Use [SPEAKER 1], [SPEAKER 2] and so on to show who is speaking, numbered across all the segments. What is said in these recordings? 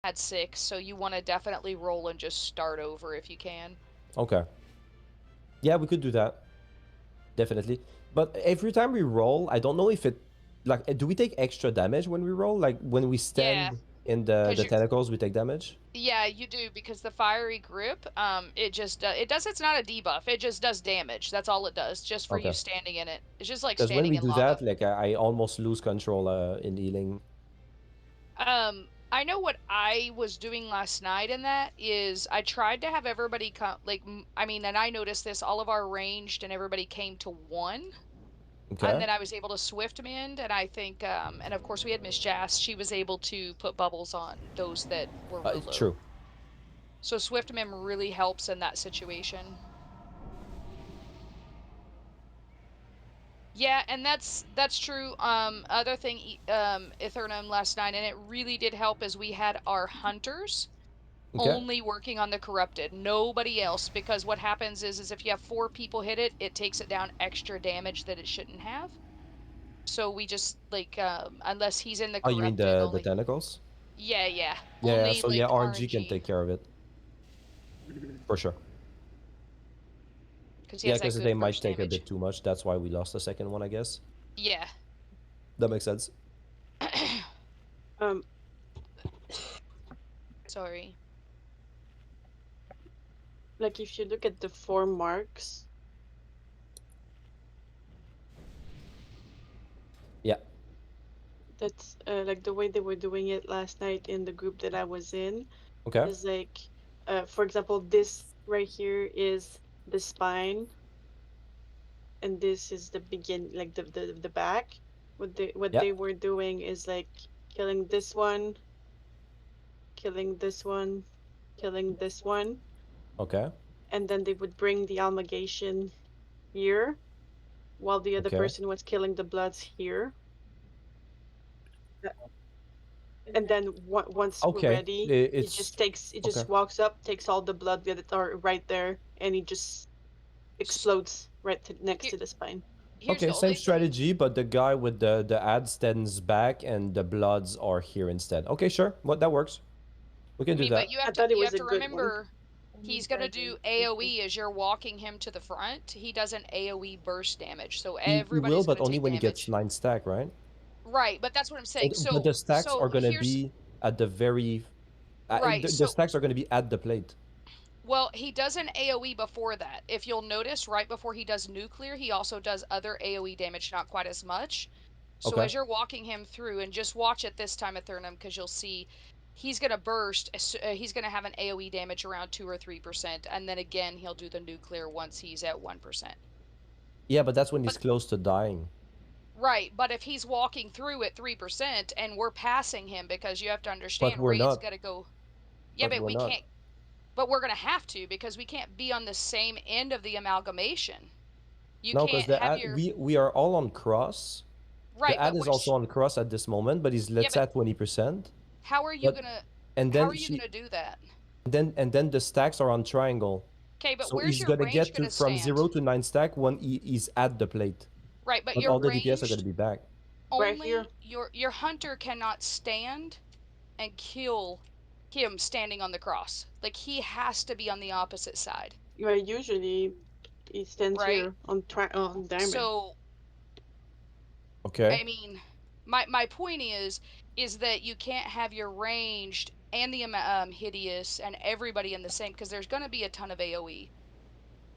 [SPEAKER 1] had 6, so you want to definitely roll and just start over if you can.
[SPEAKER 2] Okay. Yeah, we could do that. Definitely. But every time we roll, I don't know if it like do we take extra damage when we roll? Like when we
[SPEAKER 1] Yeah,
[SPEAKER 2] stand in the
[SPEAKER 1] because
[SPEAKER 2] tentacles, we take damage?
[SPEAKER 1] yeah, you do, because the fiery grip, it just it does, it's not a debuff, it just does damage. That's all it does, just for you
[SPEAKER 2] Okay.
[SPEAKER 1] standing in it. It's just like
[SPEAKER 2] Because when
[SPEAKER 1] standing
[SPEAKER 2] we
[SPEAKER 1] in
[SPEAKER 2] do
[SPEAKER 1] lava.
[SPEAKER 2] that, like I almost lose control in healing.
[SPEAKER 1] I know what I was doing last night in that is I tried to have everybody come, like, I mean, and I noticed this, all of our ranged and everybody came to 1. And
[SPEAKER 2] Okay.
[SPEAKER 1] then I was able to swift mend, and I think, and of course we had Miss Jas. She was able to put bubbles on those that were real low.
[SPEAKER 2] True.
[SPEAKER 1] So swift mend really helps in that situation. Yeah, and that's true. Other thing, Ithernum last night, and it really did help, is we had our hunters
[SPEAKER 2] Okay.
[SPEAKER 1] only working on the corrupted, nobody else, because what happens is if you have 4 people hit it, it takes it down extra damage that it shouldn't have. So we just like, unless he's in the
[SPEAKER 2] Oh, you mean
[SPEAKER 1] corrupted
[SPEAKER 2] the
[SPEAKER 1] only.
[SPEAKER 2] tentacles?
[SPEAKER 1] Yeah.
[SPEAKER 2] Yeah,
[SPEAKER 1] Only
[SPEAKER 2] so yeah,
[SPEAKER 1] like
[SPEAKER 2] RNG can
[SPEAKER 1] RNG,
[SPEAKER 2] take care of it. For sure.
[SPEAKER 1] because he
[SPEAKER 2] Yeah,
[SPEAKER 1] has that
[SPEAKER 2] because
[SPEAKER 1] good
[SPEAKER 2] they might
[SPEAKER 1] burst
[SPEAKER 2] take a
[SPEAKER 1] damage.
[SPEAKER 2] bit too much. That's why we lost the second one, I guess.
[SPEAKER 1] Yeah.
[SPEAKER 2] That makes sense.
[SPEAKER 3] Um,
[SPEAKER 1] Sorry.
[SPEAKER 3] like if you look at the 4 marks,
[SPEAKER 2] Yeah.
[SPEAKER 3] that's like the way they were doing it last night in the group that I was in
[SPEAKER 2] Okay.
[SPEAKER 3] is like, for example, this right here is the spine, and this is the begin, like the back. What
[SPEAKER 2] Yeah.
[SPEAKER 3] they were doing is like killing this one, killing this one, killing this one,
[SPEAKER 2] Okay.
[SPEAKER 3] and then they would bring the almagation here while the other
[SPEAKER 2] Okay.
[SPEAKER 3] person was killing the bloods here. And then once we're
[SPEAKER 2] Okay.
[SPEAKER 3] ready,
[SPEAKER 2] It's
[SPEAKER 3] it
[SPEAKER 2] okay.
[SPEAKER 3] just walks up, takes all the blood that are right there, and he just
[SPEAKER 1] S-
[SPEAKER 3] explodes right next
[SPEAKER 1] Here,
[SPEAKER 3] to the spine.
[SPEAKER 1] here's
[SPEAKER 2] Okay,
[SPEAKER 1] the
[SPEAKER 2] same
[SPEAKER 1] only thing.
[SPEAKER 2] strategy, but the guy with the ad stands back and the bloods are here instead. Okay, sure. What that works. We
[SPEAKER 1] I
[SPEAKER 2] can do
[SPEAKER 1] mean, but
[SPEAKER 2] that.
[SPEAKER 3] I thought it
[SPEAKER 1] you
[SPEAKER 3] was
[SPEAKER 1] have
[SPEAKER 3] a
[SPEAKER 1] to
[SPEAKER 3] good one.
[SPEAKER 1] remember, he's gonna do AOE as you're walking him to the front. He does an AOE burst damage, so
[SPEAKER 2] He will,
[SPEAKER 1] everybody's
[SPEAKER 2] but
[SPEAKER 1] gonna
[SPEAKER 2] only
[SPEAKER 1] take
[SPEAKER 2] when he gets
[SPEAKER 1] damage.
[SPEAKER 2] 9 stack, right?
[SPEAKER 1] Right, but that's what I'm saying.
[SPEAKER 2] But the stacks are
[SPEAKER 1] So
[SPEAKER 2] gonna
[SPEAKER 1] here's
[SPEAKER 2] be at the very
[SPEAKER 1] right.
[SPEAKER 2] the
[SPEAKER 1] So
[SPEAKER 2] stacks are gonna be at the plate.
[SPEAKER 1] well, he does an AoE before that. If you'll notice, right before he does nuclear, he also does other AoE damage, not quite as much. So
[SPEAKER 2] Okay.
[SPEAKER 1] as you're walking him through, and just watch it this time at Thurnham, because you'll see he's gonna burst. He's gonna have an AoE damage around 2 or 3%, and then again he'll do the nuclear once he's at 1%.
[SPEAKER 2] Yeah, but that's when he's
[SPEAKER 1] But
[SPEAKER 2] close to dying.
[SPEAKER 1] right, but if he's walking through at 3% and we're passing him, because you have to
[SPEAKER 2] But
[SPEAKER 1] understand,
[SPEAKER 2] we're
[SPEAKER 1] Raid's
[SPEAKER 2] not.
[SPEAKER 1] gonna go. Yeah,
[SPEAKER 2] But
[SPEAKER 1] but
[SPEAKER 2] we're
[SPEAKER 1] we
[SPEAKER 2] not.
[SPEAKER 1] can't. But we're gonna have to, because we can't be on the same end of the amalgamation. You
[SPEAKER 2] No, because
[SPEAKER 1] can't
[SPEAKER 2] the
[SPEAKER 1] have
[SPEAKER 2] ad
[SPEAKER 1] your
[SPEAKER 2] we are all on cross. The
[SPEAKER 1] right,
[SPEAKER 2] ad
[SPEAKER 1] but
[SPEAKER 2] is also on cross at this moment, but he's
[SPEAKER 1] yeah,
[SPEAKER 2] let's say
[SPEAKER 1] but
[SPEAKER 2] at 20%.
[SPEAKER 1] how are you
[SPEAKER 2] But
[SPEAKER 1] gonna
[SPEAKER 2] and
[SPEAKER 1] how
[SPEAKER 2] then
[SPEAKER 1] are you
[SPEAKER 2] she
[SPEAKER 1] gonna do that?
[SPEAKER 2] and then the stacks are on triangle.
[SPEAKER 1] Okay, but
[SPEAKER 2] So
[SPEAKER 1] where's
[SPEAKER 2] he's
[SPEAKER 1] your
[SPEAKER 2] gonna
[SPEAKER 1] range
[SPEAKER 2] get to
[SPEAKER 1] gonna
[SPEAKER 2] from
[SPEAKER 1] stand?
[SPEAKER 2] 0 to 9 stack when he's at the plate.
[SPEAKER 1] Right, but
[SPEAKER 2] But
[SPEAKER 1] your
[SPEAKER 2] all the DPS are gonna
[SPEAKER 1] ranged
[SPEAKER 2] be back.
[SPEAKER 3] Right here,
[SPEAKER 1] only your hunter cannot stand and kill him standing on the cross. Like, he has to be on the opposite side,
[SPEAKER 3] usually he stands
[SPEAKER 1] right?
[SPEAKER 3] here on diamond.
[SPEAKER 1] So
[SPEAKER 2] Okay.
[SPEAKER 1] I mean, my point is that you can't have your ranged and the hideous and everybody in the same, because there's going to be a ton of AOE.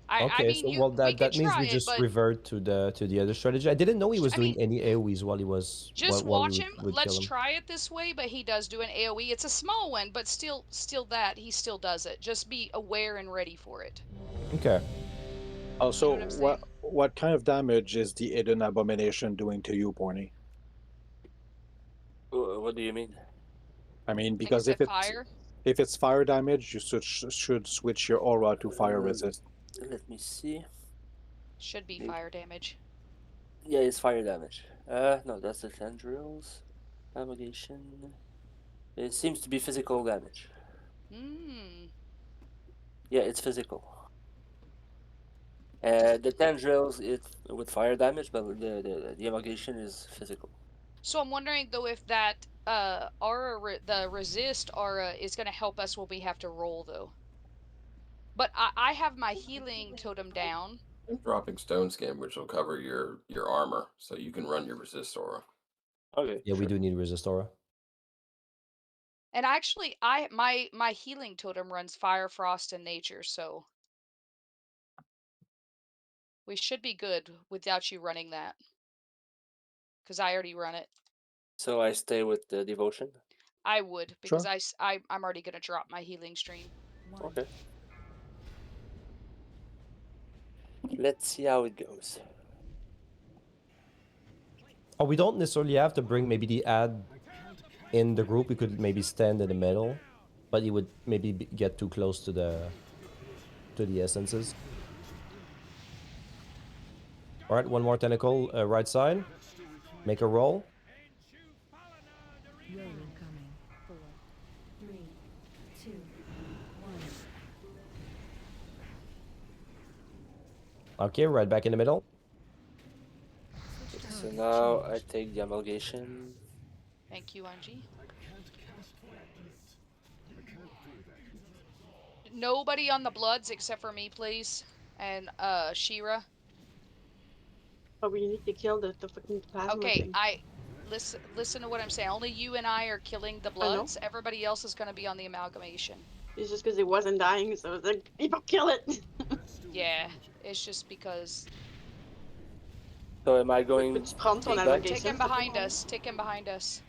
[SPEAKER 1] I
[SPEAKER 2] Okay,
[SPEAKER 1] mean,
[SPEAKER 2] so well
[SPEAKER 1] we could
[SPEAKER 2] that means
[SPEAKER 1] try
[SPEAKER 2] we
[SPEAKER 1] it,
[SPEAKER 2] just
[SPEAKER 1] but
[SPEAKER 2] revert to the other strategy. I didn't know he was
[SPEAKER 1] I
[SPEAKER 2] doing
[SPEAKER 1] mean,
[SPEAKER 2] any AoEs while he was
[SPEAKER 1] just
[SPEAKER 2] while
[SPEAKER 1] watch him.
[SPEAKER 2] we would kill
[SPEAKER 1] Let's
[SPEAKER 2] him.
[SPEAKER 1] try it this way, but he does do an AOE. It's a small one, but still that he still does it. Just be aware and ready for it.
[SPEAKER 2] Okay.
[SPEAKER 1] You know
[SPEAKER 4] So
[SPEAKER 1] what I'm saying?
[SPEAKER 4] what kind of damage is the hidden abomination doing to you, Borny?
[SPEAKER 5] What do you mean?
[SPEAKER 4] I mean,
[SPEAKER 1] Like I
[SPEAKER 4] because
[SPEAKER 1] said, fire.
[SPEAKER 4] if it's fire damage, you should switch your aura to fire resist.
[SPEAKER 5] Let me see.
[SPEAKER 1] Should be fire damage.
[SPEAKER 5] Yeah, it's fire damage. No, that's the tendrils. Amalgamation. It seems to be physical damage.
[SPEAKER 1] Hmm.
[SPEAKER 5] Yeah, it's physical. The tendrils, it's with fire damage, but the amalgamation is physical.
[SPEAKER 1] So I'm wondering though if that aura, the resist aura, is going to help us when we have to roll though. But I have my healing totem down.
[SPEAKER 6] Dropping stone skin, which will cover your armor, so you can run your resist aura.
[SPEAKER 5] Okay.
[SPEAKER 2] Yeah, we
[SPEAKER 5] sure.
[SPEAKER 2] do need resist aura.
[SPEAKER 1] And actually, my healing totem runs fire, frost, and nature, so we should be good without you running that. Because I already run it.
[SPEAKER 5] So I stay with the devotion.
[SPEAKER 1] I would, because
[SPEAKER 4] Sure.
[SPEAKER 1] I'm already gonna drop my healing stream.
[SPEAKER 5] Okay. Let's see how it goes.
[SPEAKER 2] Oh, we don't necessarily have to bring maybe the ad in the group. We could maybe stand in the middle, but it would maybe get too close to the essences. All right, one more tentacle, right side. Make a roll.
[SPEAKER 7] Roll incoming. 4, 3, 2, 1.
[SPEAKER 2] Okay, right back in the middle.
[SPEAKER 5] So now I take the amalgamation.
[SPEAKER 1] Thank you, Angie. Nobody on the bloods except for me, please. And Shira.
[SPEAKER 3] But we need to kill the fucking plasma
[SPEAKER 1] Okay,
[SPEAKER 3] thing.
[SPEAKER 1] listen to what I'm saying. Only you and I are killing the
[SPEAKER 3] know.
[SPEAKER 1] bloods. Everybody else is gonna be on the amalgamation.
[SPEAKER 3] It's just because it wasn't dying, so it's like, people kill it!
[SPEAKER 1] Yeah, it's just because.
[SPEAKER 5] So am I going?
[SPEAKER 3] It's prompt on
[SPEAKER 5] Take
[SPEAKER 3] amalgamation.
[SPEAKER 1] Take him behind us. Take him behind us.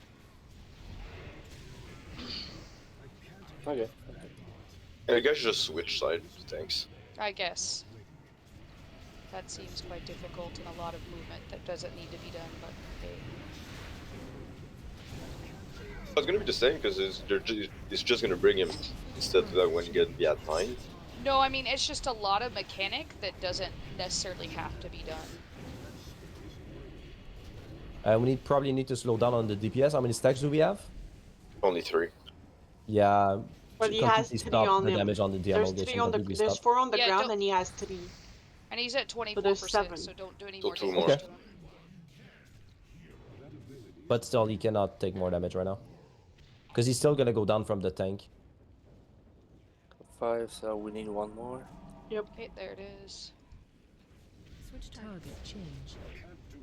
[SPEAKER 5] Okay.
[SPEAKER 8] Yeah, you guys should just switch sides, thanks.
[SPEAKER 1] I guess. That seems quite difficult and a lot of movement that doesn't need to be done, but okay.
[SPEAKER 8] It's gonna be the same because it's just gonna bring him instead of that when you get the ad fine.
[SPEAKER 1] No, I mean, it's just a lot of mechanic that doesn't necessarily have to be done.
[SPEAKER 2] We probably need to slow down on the DPS. How many stacks do we have?
[SPEAKER 8] Only 3.
[SPEAKER 2] Yeah.
[SPEAKER 3] But he has 3
[SPEAKER 2] stop
[SPEAKER 3] on
[SPEAKER 2] the
[SPEAKER 3] him.
[SPEAKER 2] damage on the
[SPEAKER 3] There's
[SPEAKER 2] amalgamation.
[SPEAKER 3] 3 on the,
[SPEAKER 2] Completely
[SPEAKER 3] there's
[SPEAKER 2] stop.
[SPEAKER 3] 4 on the
[SPEAKER 1] Yeah,
[SPEAKER 3] ground
[SPEAKER 1] don't-
[SPEAKER 3] and he has 3.
[SPEAKER 1] And he's at 24%,
[SPEAKER 3] there's 7.
[SPEAKER 1] so don't do any
[SPEAKER 8] So
[SPEAKER 1] more
[SPEAKER 8] 2
[SPEAKER 1] damage
[SPEAKER 8] more.
[SPEAKER 1] to him.
[SPEAKER 2] But still, he cannot take more damage right now. Because he's still gonna go down from the tank.
[SPEAKER 5] 5, so we need 1 more.
[SPEAKER 1] Okay, there it is.
[SPEAKER 7] Switch target change.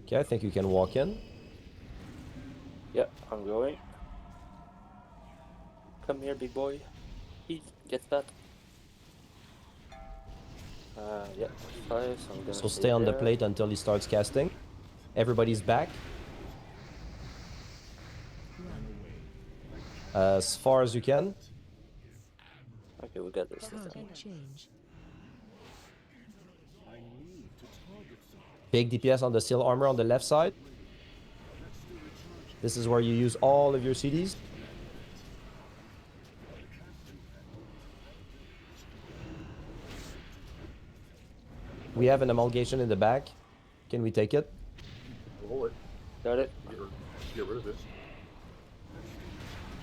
[SPEAKER 2] Okay, I think you can walk in.
[SPEAKER 5] Yeah, I'm going. Come here, big boy. He gets that. Yeah, 5, so I'm gonna
[SPEAKER 2] So stay on the plate until he starts casting. Everybody's back. As far as you can.
[SPEAKER 5] Okay, we got this.
[SPEAKER 7] Target change.
[SPEAKER 2] Big DPS on the steel armor on the left side. This is where you use all of your CDs. We have an amalgamation in the back. Can we take it?
[SPEAKER 6] Roll it.
[SPEAKER 5] Got it.
[SPEAKER 6] Get rid of it.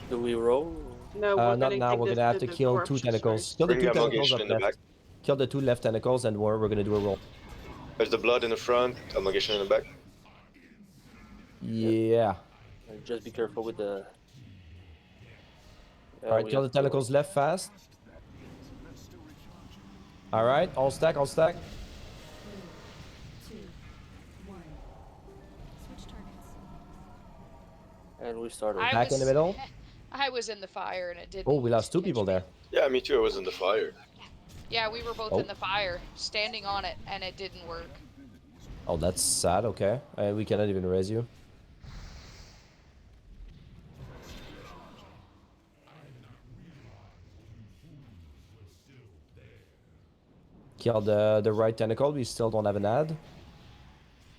[SPEAKER 5] Do we roll?
[SPEAKER 3] No, we're
[SPEAKER 2] Not
[SPEAKER 3] gonna
[SPEAKER 2] now.
[SPEAKER 3] take
[SPEAKER 2] We're
[SPEAKER 3] this
[SPEAKER 2] gonna have
[SPEAKER 3] to
[SPEAKER 2] to
[SPEAKER 3] the
[SPEAKER 2] kill
[SPEAKER 3] corpses
[SPEAKER 2] 2 tentacles.
[SPEAKER 3] first.
[SPEAKER 2] Kill the
[SPEAKER 8] Bring
[SPEAKER 2] 2
[SPEAKER 8] the
[SPEAKER 2] tentacles
[SPEAKER 8] amalgamation
[SPEAKER 2] up
[SPEAKER 8] in the
[SPEAKER 2] left.
[SPEAKER 8] back.
[SPEAKER 2] Kill the 2 left tentacles, and we're gonna do a roll.
[SPEAKER 8] There's the blood in the front, amalgamation in the back.
[SPEAKER 2] Yeah.
[SPEAKER 5] Just be careful with the.
[SPEAKER 2] Alright,
[SPEAKER 5] we
[SPEAKER 2] kill the
[SPEAKER 5] have to-
[SPEAKER 2] tentacles left fast. Alright, all stack, all stack.
[SPEAKER 7] 2, 1. Switch targets.
[SPEAKER 5] And we started.
[SPEAKER 2] Back in the middle.
[SPEAKER 1] I was in the fire and it didn't.
[SPEAKER 2] Oh, we lost 2
[SPEAKER 1] catch
[SPEAKER 2] people
[SPEAKER 1] me.
[SPEAKER 2] there.
[SPEAKER 8] Yeah, me too. I was in the fire.
[SPEAKER 1] Yeah, we were both
[SPEAKER 2] Oh.
[SPEAKER 1] in the fire, standing on it, and it didn't work.
[SPEAKER 2] Oh, that's sad. Okay. We cannot even raise you. Kill the right tentacle. We still don't have an ad.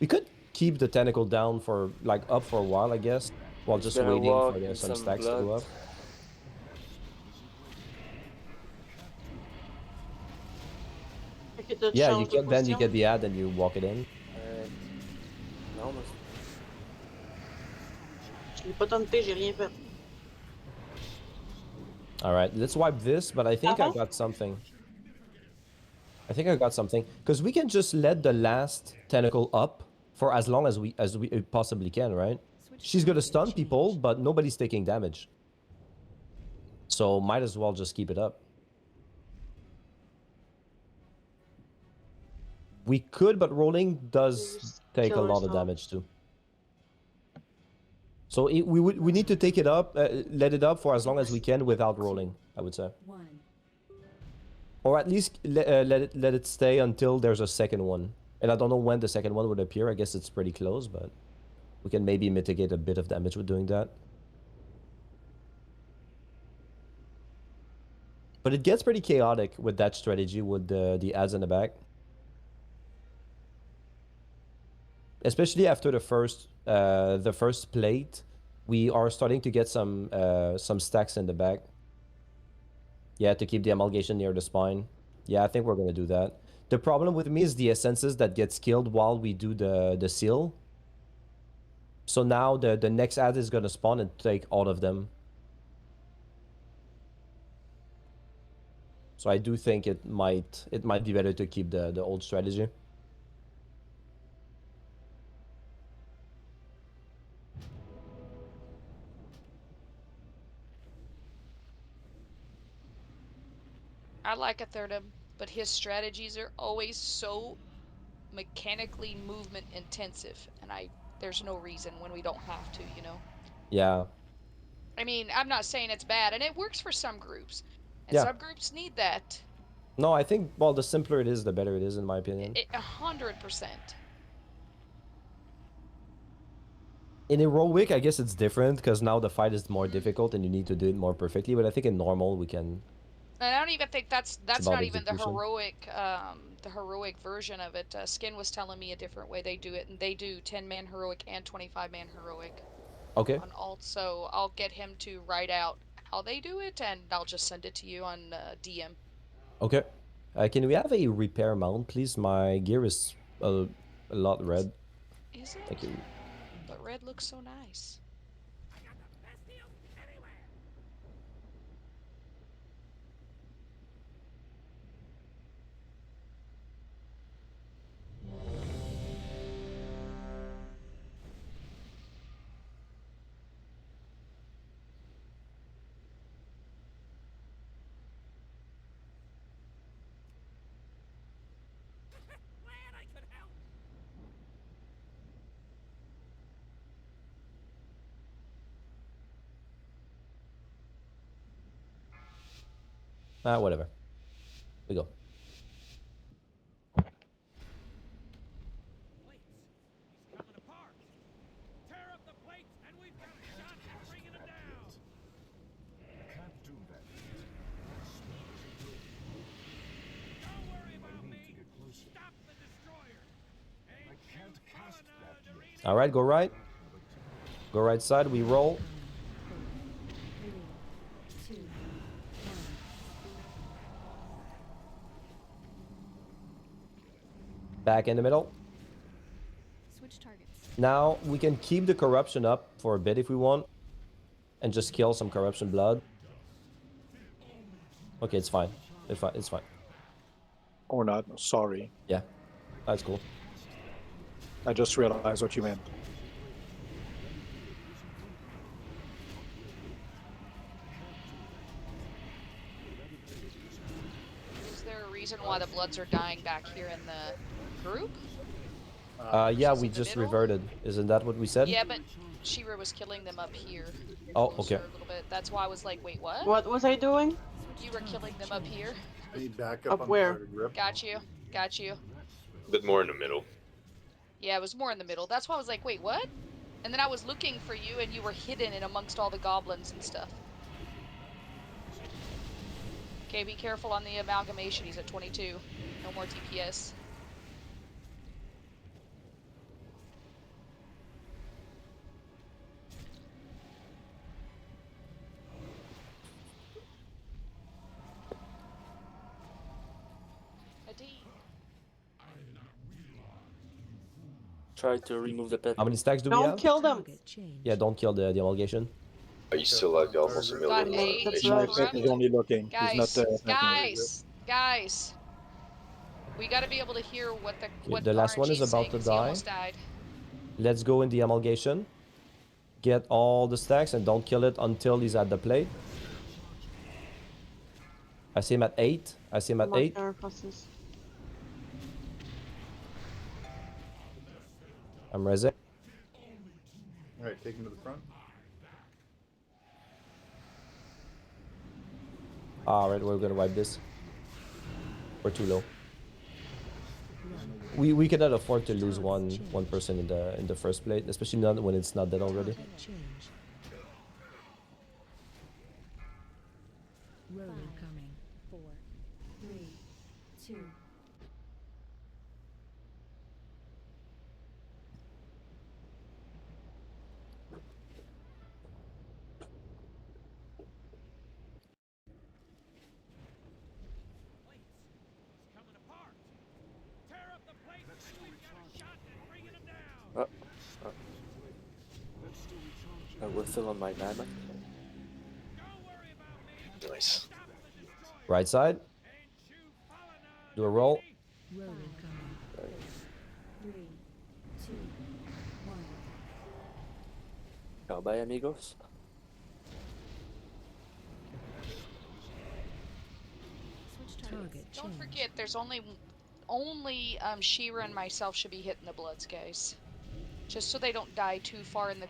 [SPEAKER 2] We could keep the tentacle down for, like, up for a while, I guess. While just
[SPEAKER 5] gonna
[SPEAKER 2] waiting
[SPEAKER 5] walk
[SPEAKER 2] for
[SPEAKER 5] in
[SPEAKER 2] some
[SPEAKER 5] some
[SPEAKER 2] stacks to go
[SPEAKER 5] blood.
[SPEAKER 2] up.
[SPEAKER 3] I could just
[SPEAKER 2] Yeah,
[SPEAKER 3] change
[SPEAKER 2] you
[SPEAKER 3] the
[SPEAKER 2] get then you
[SPEAKER 3] position.
[SPEAKER 2] get the ad and you walk it in.
[SPEAKER 5] No, no.
[SPEAKER 3] Je l'ai pas tenté, j'ai rien fait.
[SPEAKER 2] Alright, let's wipe this, but I think I
[SPEAKER 3] Uh-huh.
[SPEAKER 2] got something. I think I got something. Because we can just let the last tentacle up for as long as we possibly can, right?
[SPEAKER 7] Switch
[SPEAKER 2] she's gonna stun people, but nobody's taking damage. So might as well just keep it up. We could, but rolling does
[SPEAKER 3] Just
[SPEAKER 2] take a
[SPEAKER 3] kill
[SPEAKER 2] lot of
[SPEAKER 3] herself.
[SPEAKER 2] damage too. So we need to take it up, let it up for as long as we can without rolling, I would say.
[SPEAKER 7] 1.
[SPEAKER 2] Or at least let it stay until there's a second one. And I don't know when the second one would appear. I guess it's pretty close, but we can maybe mitigate a bit of damage with doing that. But it gets pretty chaotic with that strategy with the ads in the back. Especially after the first plate, we are starting to get some stacks in the back. Yeah, to keep the amalgamation near the spine. Yeah, I think we're gonna do that. The problem with me is the essences that gets killed while we do the seal. So now the next ad is gonna spawn and take all of them. So I do think it might be better to keep the old strategy.
[SPEAKER 1] I like a third him, but his strategies are always so mechanically movement intensive, and there's no reason when we don't have to, you know.
[SPEAKER 2] Yeah.
[SPEAKER 1] I mean, I'm not saying it's bad, and it works for some groups, and
[SPEAKER 2] Yeah.
[SPEAKER 1] some groups need that.
[SPEAKER 2] No, I think, well, the simpler it is, the better it is, in my opinion.
[SPEAKER 1] 100%.
[SPEAKER 2] In heroic, I guess it's different because now the fight is more difficult and you need to do it more perfectly. But I think in normal we can.
[SPEAKER 1] And I don't even think that's
[SPEAKER 2] about
[SPEAKER 1] not even
[SPEAKER 2] execution.
[SPEAKER 1] the heroic version of it. Skin was telling me a different way they do it, and they do 10-man heroic and 25-man heroic.
[SPEAKER 2] Okay.
[SPEAKER 1] On alt, so I'll get him to write out how they do it, and I'll just send it to you on DM.
[SPEAKER 2] Okay. Can we have a repair mount, please? My gear is a lot red.
[SPEAKER 1] Is it?
[SPEAKER 2] Thank you.
[SPEAKER 1] But red looks so nice.
[SPEAKER 2] Whatever. We go. All right, go right. Go right side. We roll.
[SPEAKER 7] 3, 2, 1.
[SPEAKER 2] Back in the middle.
[SPEAKER 7] Switch targets.
[SPEAKER 2] Now we can keep the corruption up for a bit if we want, and just kill some corruption blood. Okay, it's fine. It's fine.
[SPEAKER 4] Or not. Sorry.
[SPEAKER 2] Yeah, that's cool.
[SPEAKER 4] I just realized what you meant.
[SPEAKER 1] Is there a reason why the Bloods are dying back here in the group?
[SPEAKER 2] Yeah,
[SPEAKER 1] versus
[SPEAKER 2] we
[SPEAKER 1] in the
[SPEAKER 2] just
[SPEAKER 1] middle?
[SPEAKER 2] reverted. Isn't that what we said?
[SPEAKER 1] Yeah, but She-Ra was killing them up here.
[SPEAKER 2] Oh,
[SPEAKER 1] closer
[SPEAKER 2] okay.
[SPEAKER 1] A little bit. That's why I was like, wait, what?
[SPEAKER 3] What was I doing?
[SPEAKER 1] You were killing them up here.
[SPEAKER 9] I need backup
[SPEAKER 3] Up
[SPEAKER 9] on
[SPEAKER 3] where?
[SPEAKER 9] the grip.
[SPEAKER 1] Got you. Got you.
[SPEAKER 8] A bit more in the middle.
[SPEAKER 1] Yeah, it was more in the middle. That's why I was like, wait, what? And then I was looking for you, and you were hidden in amongst all the goblins and stuff. Okay, be careful on the amalgamation. He's at 22. No more TPS.
[SPEAKER 5] Try to remove the pet.
[SPEAKER 2] How many stacks do we
[SPEAKER 3] Don't
[SPEAKER 2] have?
[SPEAKER 3] kill them.
[SPEAKER 7] Target change.
[SPEAKER 2] Yeah, don't kill the amalgamation.
[SPEAKER 8] Are you still like almost a
[SPEAKER 1] Got
[SPEAKER 8] million?
[SPEAKER 1] eight.
[SPEAKER 3] That's
[SPEAKER 4] My
[SPEAKER 3] right.
[SPEAKER 4] pet is only looking.
[SPEAKER 1] Guys,
[SPEAKER 4] He's not.
[SPEAKER 1] guys. We gotta be able to hear what the
[SPEAKER 2] The last one
[SPEAKER 1] RNG
[SPEAKER 2] is about
[SPEAKER 1] saying,
[SPEAKER 2] to
[SPEAKER 1] 'cause he
[SPEAKER 2] die.
[SPEAKER 1] almost died.
[SPEAKER 2] Let's go in the amalgamation. get all the stacks and don't kill it until he's at the plate. I see him at 8. I see him at 8.
[SPEAKER 3] Our process.
[SPEAKER 2] I'm resing.
[SPEAKER 9] Alright, take him to the front.
[SPEAKER 2] Alright, we're gonna wipe this. We're too low. We cannot afford to lose one person in the first plate, especially not when it's not dead already.
[SPEAKER 7] Change. Road incoming. 4, 3, 2.
[SPEAKER 5] We're still on my mana.
[SPEAKER 8] Nice.
[SPEAKER 2] Right side. Do a roll.
[SPEAKER 7] Road incoming. 3, 2, 1.
[SPEAKER 5] Ciao, bye, amigos.
[SPEAKER 7] Switch target.
[SPEAKER 1] Don't
[SPEAKER 7] change.
[SPEAKER 1] forget, there's only Shira and myself should be hitting the bloods, guys. Just so they don't die too far in the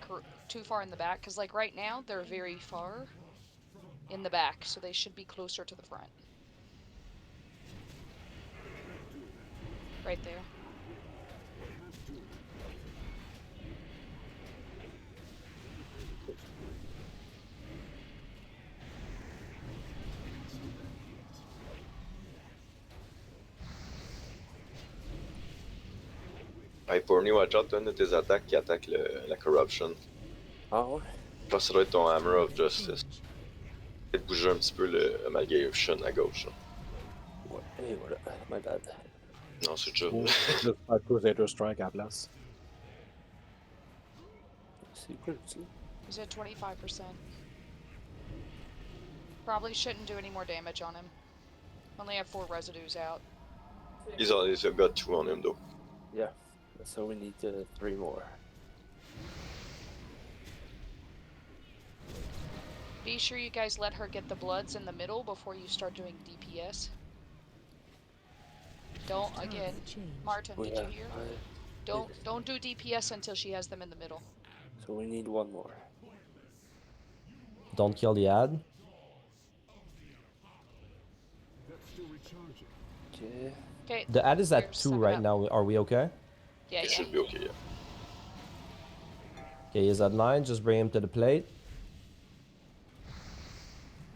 [SPEAKER 1] back, because like right now they're very far in the back, so they should be closer to the front. Right there.
[SPEAKER 8] Hey, pour me, watch out, une de tes attaques qui attaque la corruption.
[SPEAKER 5] Ah ouais?
[SPEAKER 8] Je pense que ça doit être ton Hammer of Justice. Peut-être bouger un petit peu le Amalgamation à gauche. Là.
[SPEAKER 5] Ouais, et voilà, my bad.
[SPEAKER 8] Non, c'est déjà.
[SPEAKER 4] Ou juste faire Crusader Strike à la place.
[SPEAKER 5] Secret,
[SPEAKER 1] He's at 25%. Probably shouldn't do any more damage on him. Only have 4 residues out.
[SPEAKER 8] He's got 2 on him though.
[SPEAKER 5] Yeah, so we need 3 more.
[SPEAKER 1] Be sure you guys let her get the bloods in the middle before you start doing DPS. Don't, again, Martin, did you hear? Don't do DPS until she has them in the middle.
[SPEAKER 5] So we need 1 more.
[SPEAKER 2] Don't kill the ad.
[SPEAKER 5] Okay.
[SPEAKER 1] Okay.
[SPEAKER 2] The ad is at
[SPEAKER 1] here,
[SPEAKER 2] 2
[SPEAKER 1] suck it
[SPEAKER 2] right
[SPEAKER 1] up.
[SPEAKER 2] now. Are we okay?
[SPEAKER 1] Yeah,
[SPEAKER 8] It
[SPEAKER 1] yeah.
[SPEAKER 8] should be okay, yeah.
[SPEAKER 2] Okay, he's at 9. Just bring him to the plate.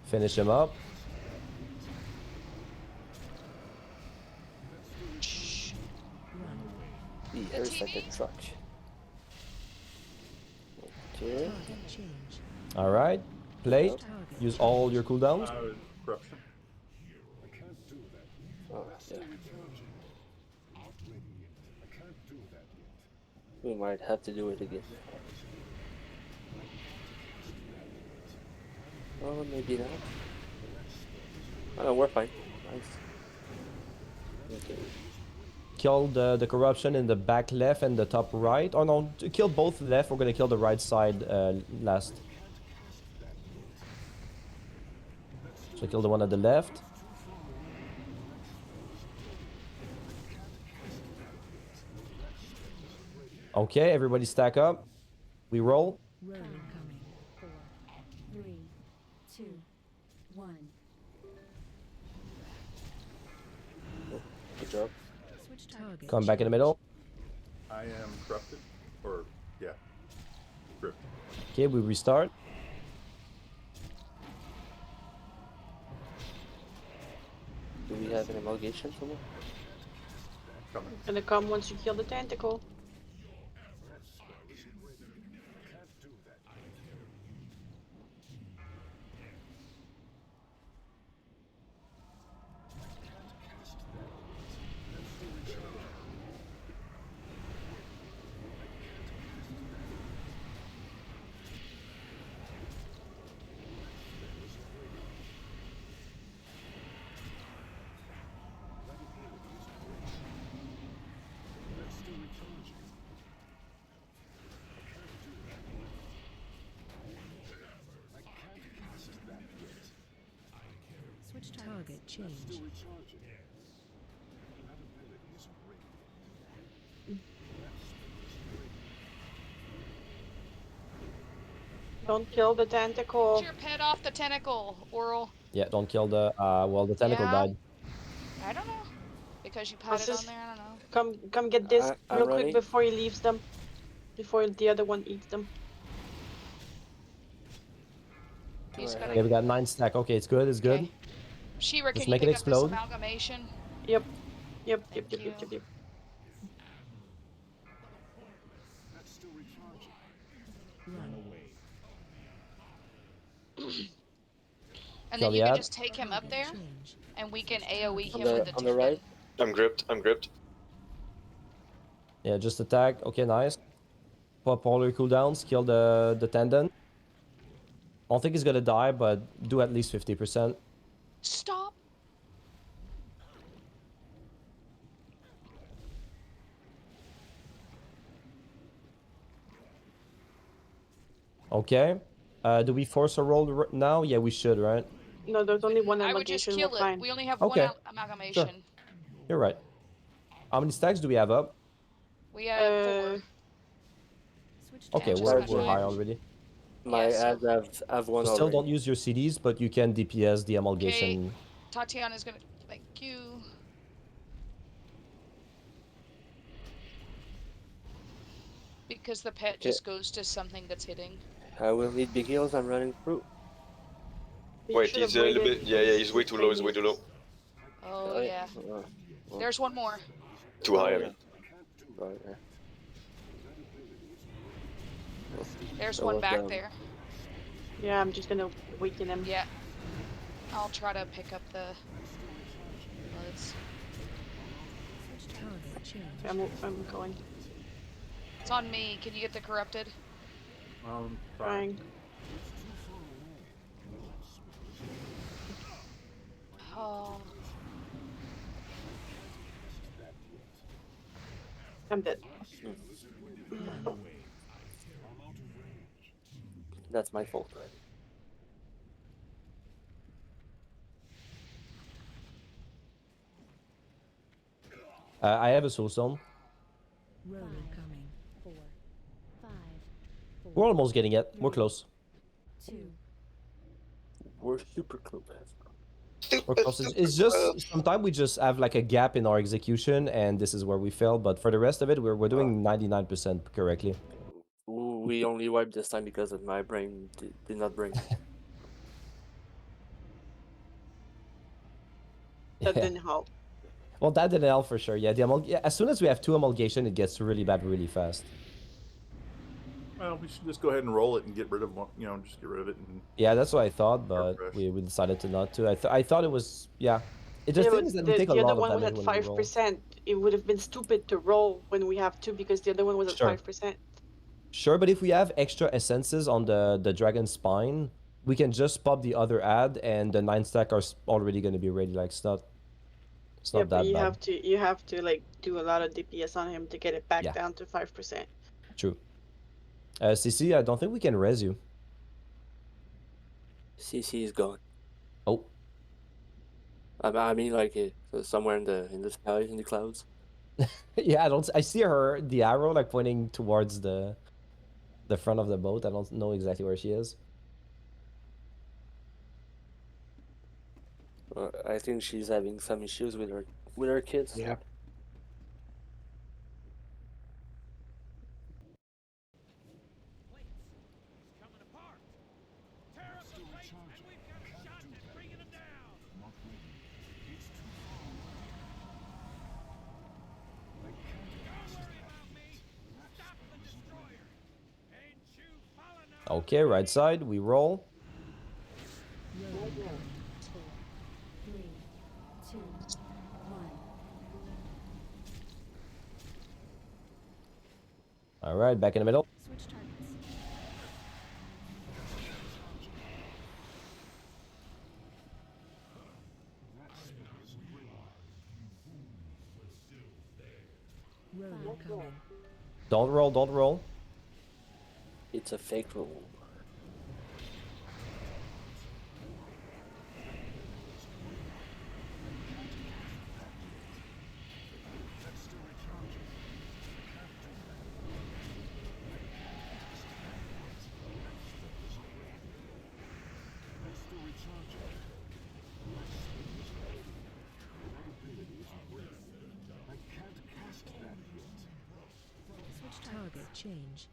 [SPEAKER 2] Finish him up.
[SPEAKER 1] Shh.
[SPEAKER 5] The air's like a
[SPEAKER 1] TV?
[SPEAKER 5] truck. Okay.
[SPEAKER 7] Target change.
[SPEAKER 2] Alright. Plate.
[SPEAKER 7] Target.
[SPEAKER 2] Use all your cooldowns.
[SPEAKER 9] Corruption.
[SPEAKER 5] Oh, yeah. We might have to do it again. Oh, maybe not. Oh, no, we're fine. Nice. Okay.
[SPEAKER 2] Kill the corruption in the back left and the top right. Oh no, kill both left. We're gonna kill the right side last. So kill the one at the left. Okay, everybody stack up. We roll.
[SPEAKER 7] Road incoming. 4, 3, 2, 1.
[SPEAKER 5] Good job.
[SPEAKER 7] Switch target.
[SPEAKER 2] Come back in the middle.
[SPEAKER 9] I am corrupted. Or, yeah. Gripped.
[SPEAKER 2] Okay, we restart.
[SPEAKER 5] Do we have an amalgamation somewhere?
[SPEAKER 9] Coming.
[SPEAKER 3] Gonna come once you kill the tentacle.
[SPEAKER 7] Switch target change.
[SPEAKER 3] Don't kill the
[SPEAKER 1] Get
[SPEAKER 3] tentacle.
[SPEAKER 1] your pet off the tentacle, Oral.
[SPEAKER 2] Yeah, don't kill the. Well, the tentacle
[SPEAKER 1] Yeah.
[SPEAKER 2] died.
[SPEAKER 1] I don't know. Because you patted
[SPEAKER 3] Just
[SPEAKER 1] on there, I don't know.
[SPEAKER 3] come get this
[SPEAKER 5] I'm
[SPEAKER 3] real quick
[SPEAKER 5] running.
[SPEAKER 3] before he leaves them. Before the other one eats them.
[SPEAKER 1] He's
[SPEAKER 5] Alright,
[SPEAKER 1] gonna.
[SPEAKER 2] Okay, we got 9 stack. Okay, it's good. It's good.
[SPEAKER 1] Okay. Shira,
[SPEAKER 2] Just
[SPEAKER 1] can you
[SPEAKER 2] make it
[SPEAKER 1] pick up this
[SPEAKER 2] explode.
[SPEAKER 1] amalgamation?
[SPEAKER 3] Yep. Yep.
[SPEAKER 1] Thank
[SPEAKER 3] Yep.
[SPEAKER 1] you.
[SPEAKER 3] Yep.
[SPEAKER 1] And
[SPEAKER 2] Kill
[SPEAKER 1] then
[SPEAKER 2] the
[SPEAKER 1] you can
[SPEAKER 2] ad.
[SPEAKER 1] just take him up there,
[SPEAKER 7] Change.
[SPEAKER 1] and we can AoE
[SPEAKER 5] On
[SPEAKER 1] him with the
[SPEAKER 5] the right.
[SPEAKER 1] tendon.
[SPEAKER 8] I'm gripped. I'm gripped.
[SPEAKER 2] Yeah, just attack. Okay, nice. Pop all your cooldowns. Kill the tendon. I don't think he's gonna die, but do at least 50%.
[SPEAKER 1] Stop.
[SPEAKER 2] Okay. Do we force a roll now? Yeah, we should, right?
[SPEAKER 3] No, there's only one
[SPEAKER 1] I would just
[SPEAKER 3] amalgamation.
[SPEAKER 1] kill
[SPEAKER 3] We're
[SPEAKER 1] it.
[SPEAKER 3] fine.
[SPEAKER 1] We only have
[SPEAKER 2] Okay.
[SPEAKER 1] one amalgamation.
[SPEAKER 2] You're right. How many stacks do we have up?
[SPEAKER 1] We have
[SPEAKER 3] Uh,
[SPEAKER 1] 4.
[SPEAKER 7] Switch
[SPEAKER 2] Okay,
[SPEAKER 1] just
[SPEAKER 2] we're
[SPEAKER 1] got
[SPEAKER 2] high
[SPEAKER 1] five.
[SPEAKER 2] already.
[SPEAKER 5] My
[SPEAKER 1] Yeah, so-
[SPEAKER 5] ads have one
[SPEAKER 2] So still
[SPEAKER 5] already.
[SPEAKER 2] don't use your CDs, but you can DPS the amalgamation.
[SPEAKER 1] Tatiana's gonna. Thank you. Because the pet
[SPEAKER 5] Okay.
[SPEAKER 1] just goes to something that's hitting.
[SPEAKER 5] I will need big heals. I'm running through.
[SPEAKER 3] you
[SPEAKER 8] Wait,
[SPEAKER 3] should
[SPEAKER 8] he's
[SPEAKER 3] have
[SPEAKER 8] a little
[SPEAKER 3] waited
[SPEAKER 8] bit. Yeah, he's way too low. He's way too low.
[SPEAKER 1] Oh,
[SPEAKER 5] Right.
[SPEAKER 1] yeah.
[SPEAKER 5] Well,
[SPEAKER 1] There's one more.
[SPEAKER 8] Too high. I
[SPEAKER 5] yeah.
[SPEAKER 8] mean.
[SPEAKER 5] Right, yeah.
[SPEAKER 1] There's
[SPEAKER 5] That
[SPEAKER 1] one
[SPEAKER 5] was,
[SPEAKER 1] back there.
[SPEAKER 3] Yeah, I'm just gonna weaken him.
[SPEAKER 1] Yeah. I'll try to pick up the bloods.
[SPEAKER 7] Switch target change.
[SPEAKER 3] I'm going.
[SPEAKER 1] It's on me. Can you get the corrupted?
[SPEAKER 9] Fine.
[SPEAKER 3] Trying.
[SPEAKER 1] Oh.
[SPEAKER 3] I'm dead.
[SPEAKER 5] That's my fault.
[SPEAKER 2] I have a soul stone.
[SPEAKER 7] Roll incoming. 4, 5, 4,
[SPEAKER 2] We're almost getting it. We're close.
[SPEAKER 7] 2.
[SPEAKER 5] We're super close.
[SPEAKER 2] We're close. It's just sometimes we just have like a gap in our execution, and this is where we fail. But for the rest of it, we're doing 99% correctly.
[SPEAKER 5] We only wiped this time because of my brain did not bring.
[SPEAKER 3] That
[SPEAKER 2] Yeah.
[SPEAKER 3] didn't help.
[SPEAKER 2] Well, that didn't help for sure. Yeah, yeah, as soon as we have 2 amalgamation, it gets really bad really fast.
[SPEAKER 9] Well, we should just go ahead and roll it and get rid of one. You know, just get rid of it. And
[SPEAKER 2] Yeah, that's what I thought, but
[SPEAKER 9] fresh.
[SPEAKER 2] we decided to not to. I thought it was, yeah. It just
[SPEAKER 3] Yeah,
[SPEAKER 2] thing
[SPEAKER 3] but
[SPEAKER 2] is that we take a
[SPEAKER 3] the
[SPEAKER 2] lot
[SPEAKER 3] other
[SPEAKER 2] of
[SPEAKER 3] one was
[SPEAKER 2] damage
[SPEAKER 3] at
[SPEAKER 2] when we roll.
[SPEAKER 3] 5%. It would have been stupid to roll when we have 2 because the other one was at
[SPEAKER 2] Sure.
[SPEAKER 3] 5%.
[SPEAKER 2] Sure, but if we have extra essences on the dragon spine, we can just pop the other ad, and the 9 stack are already going to be ready. Like it's not
[SPEAKER 3] Yeah, but
[SPEAKER 2] that
[SPEAKER 3] you
[SPEAKER 2] bad.
[SPEAKER 3] have to like do a lot of DPS on him to get it back
[SPEAKER 2] Yeah.
[SPEAKER 3] down to 5%.
[SPEAKER 2] True. CC, I don't think we can res you.
[SPEAKER 5] CC is gone.
[SPEAKER 2] Oh,
[SPEAKER 5] I mean, like somewhere in the sky, in the clouds.
[SPEAKER 2] yeah. I see her the arrow like pointing towards the front of the boat. I don't know exactly where she is.
[SPEAKER 5] I think she's having some issues with her kids.
[SPEAKER 4] Yeah.
[SPEAKER 2] Okay, right side. We roll.
[SPEAKER 7] Roll incoming. 4, 3, 2, 1.
[SPEAKER 2] All right, back in the middle.
[SPEAKER 7] Switch targets. Roll incoming.
[SPEAKER 2] Don't roll. Don't roll.
[SPEAKER 5] It's a fake roll.
[SPEAKER 7] Target change.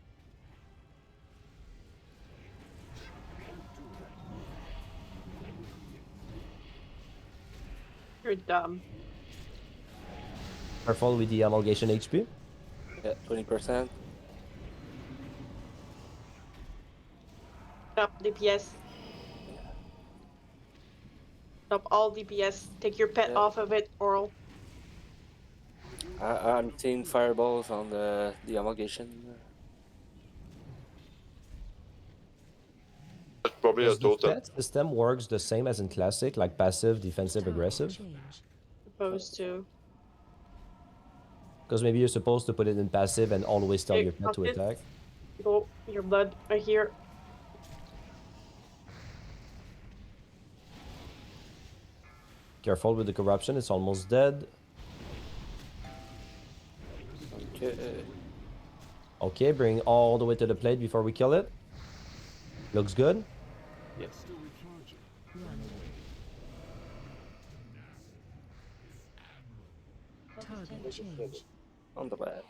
[SPEAKER 3] You're dumb.
[SPEAKER 2] Careful with the amalgamation HP.
[SPEAKER 5] Yeah, 20%.
[SPEAKER 3] Stop DPS. Stop all DPS. Take your pet
[SPEAKER 5] Yeah.
[SPEAKER 3] off of it, Oral.
[SPEAKER 5] I'm seeing fireballs on the amalgamation.
[SPEAKER 8] That's probably a
[SPEAKER 2] Does the
[SPEAKER 8] totem.
[SPEAKER 2] stat system works the same as in Classic, like passive, defensive,
[SPEAKER 7] Target
[SPEAKER 2] aggressive?
[SPEAKER 7] change.
[SPEAKER 3] Supposed to.
[SPEAKER 2] Because maybe you're supposed to put it in passive and always tell
[SPEAKER 3] Hey,
[SPEAKER 2] your pet to
[SPEAKER 3] Caucus,
[SPEAKER 2] attack.
[SPEAKER 3] go. Your blood right here.
[SPEAKER 2] Careful with the corruption, it's almost dead.
[SPEAKER 5] Okay.
[SPEAKER 2] Okay, bring all the way to the plate before we kill it. Looks good.
[SPEAKER 5] Yes.
[SPEAKER 7] Target change.
[SPEAKER 5] On the bad.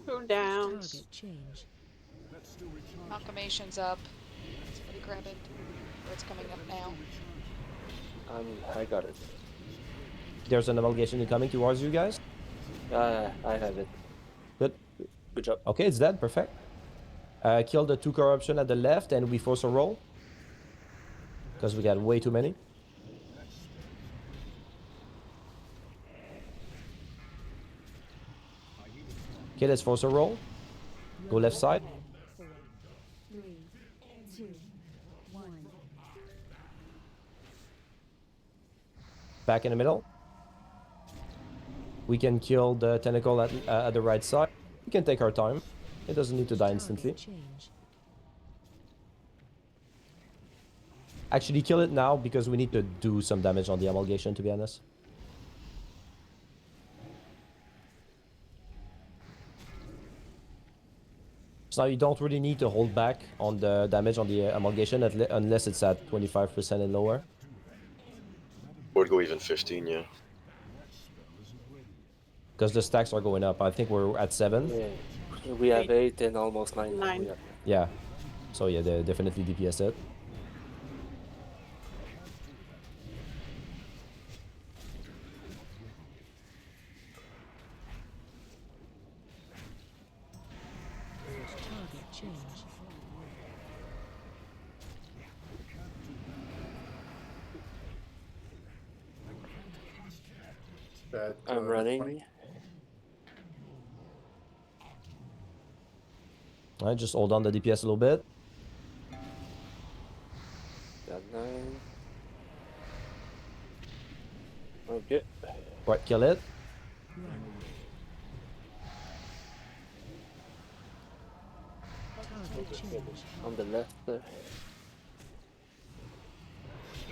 [SPEAKER 3] 2 downs.
[SPEAKER 7] Target change.
[SPEAKER 1] Amalgamation's up. Somebody grab it. Or it's coming up now.
[SPEAKER 5] I got it.
[SPEAKER 2] There's an amalgamation coming towards you guys.
[SPEAKER 5] I have it.
[SPEAKER 2] Good.
[SPEAKER 5] Good job.
[SPEAKER 2] Okay, it's dead. Perfect. Kill the 2 corruption at the left and we force a roll. Because we got way too many. Okay, let's force a roll. Go left side.
[SPEAKER 7] 4, 3, 2, 1.
[SPEAKER 2] Back in the middle. We can kill the tentacle at the right side. We can take our time. It doesn't need to die instantly.
[SPEAKER 7] Target change.
[SPEAKER 2] Actually, kill it now because we need to do some damage on the amalgamation, to be honest. So now you don't really need to hold back on the damage on the amalgamation unless it's at 25% and lower.
[SPEAKER 8] Would go even 15, yeah.
[SPEAKER 2] Because the stacks are going up. I think we're at 7.
[SPEAKER 5] Yeah. We have 8 and almost 9.
[SPEAKER 3] 9.
[SPEAKER 5] Yeah.
[SPEAKER 2] Yeah. So yeah, they definitely DPS it.
[SPEAKER 7] Target change.
[SPEAKER 9] That,
[SPEAKER 5] I'm running.
[SPEAKER 9] 20.
[SPEAKER 2] Alright, just hold on the DPS a little bit.
[SPEAKER 5] Got 9. Okay.
[SPEAKER 2] Right, kill it.
[SPEAKER 7] Target change.
[SPEAKER 5] On the left there.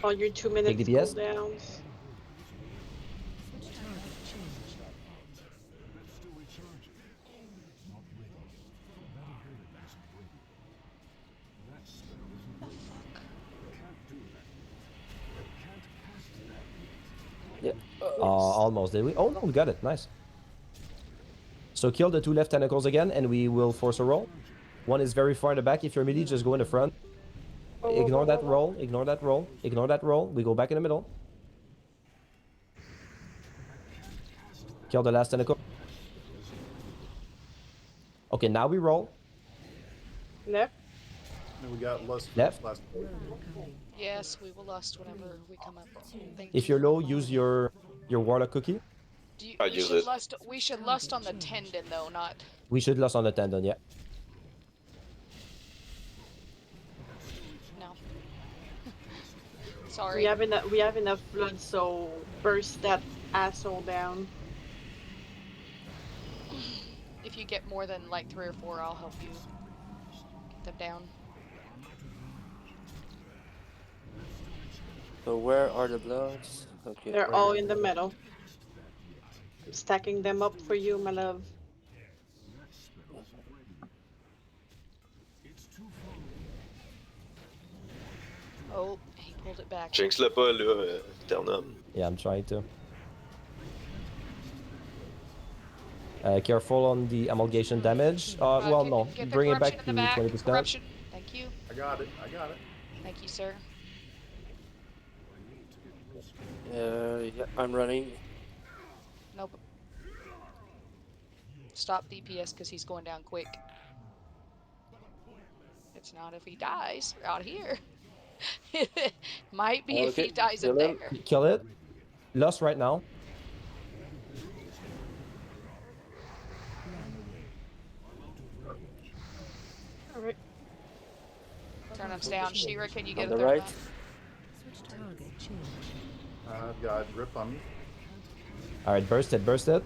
[SPEAKER 3] All your 2 minutes
[SPEAKER 2] DPS.
[SPEAKER 3] cooldowns.
[SPEAKER 7] Target change.
[SPEAKER 5] Yeah.
[SPEAKER 2] Almost. Did we? Oh no, we got it. Nice. So kill the 2 left tentacles again, and we will force a roll. One is very far in the back. If you're melee, just go in the front. Ignore that roll. Ignore that roll. Ignore that roll. We go back in the middle. Kill the last tentacle. Okay, now we roll.
[SPEAKER 3] Left.
[SPEAKER 9] And we got lust.
[SPEAKER 2] Left.
[SPEAKER 9] Last.
[SPEAKER 7] Roller coming.
[SPEAKER 1] Yes, we will lust whenever we come up. Thank
[SPEAKER 2] If
[SPEAKER 1] you.
[SPEAKER 2] you're low, use your warlock cookie.
[SPEAKER 1] Do you,
[SPEAKER 8] I
[SPEAKER 1] we
[SPEAKER 8] use
[SPEAKER 1] should
[SPEAKER 8] it.
[SPEAKER 1] lust. We should lust on the tendon though, not.
[SPEAKER 2] We should lust on the tendon, yeah.
[SPEAKER 1] No. Sorry.
[SPEAKER 3] We have enough blood, so burst that asshole down.
[SPEAKER 1] If you get more than like 3 or 4, I'll help you get them down.
[SPEAKER 5] So where are the bloods? Okay.
[SPEAKER 3] They're
[SPEAKER 5] where
[SPEAKER 3] all
[SPEAKER 5] are
[SPEAKER 3] in the
[SPEAKER 5] they?
[SPEAKER 3] middle. I'm stacking them up for you, my love.
[SPEAKER 1] Oh, he pulled it back.
[SPEAKER 8] Jinx-le pas, là, Eternum.
[SPEAKER 2] Yeah, I'm trying to. Careful on the amalgamation damage. Well, no.
[SPEAKER 1] Get the
[SPEAKER 2] Bring it
[SPEAKER 1] corruption
[SPEAKER 2] back
[SPEAKER 1] in the
[SPEAKER 2] to
[SPEAKER 1] back.
[SPEAKER 2] 20%.
[SPEAKER 1] Corruption. Thank you.
[SPEAKER 9] I got it. I got it.
[SPEAKER 1] Thank you, sir.
[SPEAKER 5] Yeah, I'm running.
[SPEAKER 1] Nope. Stop DPS because he's going down quick. It's not if he dies out here. Might be if he dies in
[SPEAKER 5] kill him.
[SPEAKER 1] there.
[SPEAKER 2] Kill it. Lost right now.
[SPEAKER 3] Alright.
[SPEAKER 1] Turnham's down. Shira, can you get
[SPEAKER 5] On
[SPEAKER 1] a
[SPEAKER 5] the
[SPEAKER 1] third
[SPEAKER 5] right.
[SPEAKER 1] one?
[SPEAKER 7] Switch target change.
[SPEAKER 9] I've got grip on me.
[SPEAKER 2] All right, burst it, burst it.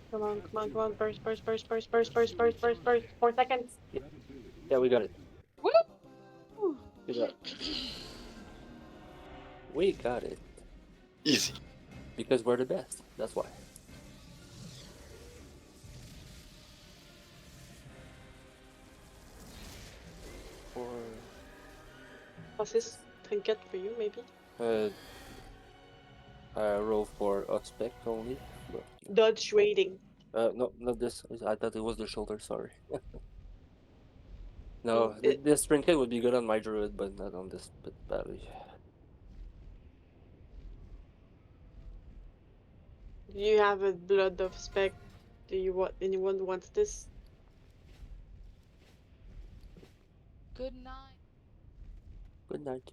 [SPEAKER 3] Come on, come on, come on. Burst, burst, burst, burst, burst, burst, burst, burst, burst. 4 seconds.
[SPEAKER 5] Yeah, we got it.
[SPEAKER 3] Woo!
[SPEAKER 5] We got it. We got it.
[SPEAKER 8] Easy.
[SPEAKER 5] Because we're the best. That's why. Or
[SPEAKER 3] What's this trinket for you, maybe?
[SPEAKER 5] I roll for aspect only. But,
[SPEAKER 3] Dodge rating.
[SPEAKER 5] no, not this. I thought it was the shoulder. Sorry. No,
[SPEAKER 3] Oh,
[SPEAKER 5] this trinket would be good on my druid, but not on this battery.
[SPEAKER 3] Do you have a blood of spec? Do you want anyone wants this?
[SPEAKER 1] Good night.
[SPEAKER 5] Good night.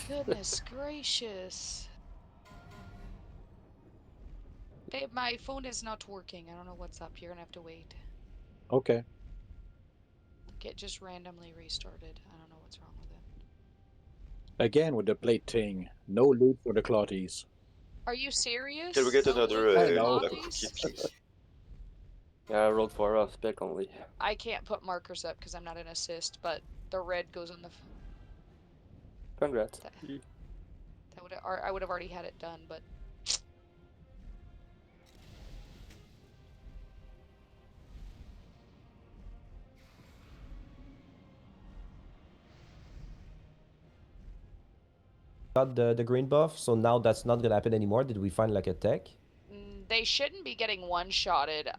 [SPEAKER 1] Goodness gracious. Hey, my phone is not working. I don't know what's up. You're gonna have to wait.
[SPEAKER 4] Okay.
[SPEAKER 1] Get just randomly restarted. I don't know what's wrong with it.
[SPEAKER 4] Again with the plate thing. No loot for the clotties.
[SPEAKER 1] Are you serious?
[SPEAKER 8] Can we get
[SPEAKER 1] No
[SPEAKER 8] another
[SPEAKER 1] loot
[SPEAKER 4] I
[SPEAKER 1] for
[SPEAKER 4] know.
[SPEAKER 8] La
[SPEAKER 1] Lotties?
[SPEAKER 8] cookie, please?
[SPEAKER 5] Yeah, I rolled for aspect only.
[SPEAKER 1] I can't put markers up because I'm not an assist, but the red goes on the.
[SPEAKER 5] Congrats.
[SPEAKER 1] That would I would have already had it done, but.
[SPEAKER 2] Got the green buff, so now that's not gonna happen anymore. Did we find like a tech?
[SPEAKER 1] They shouldn't be getting one-shotted. In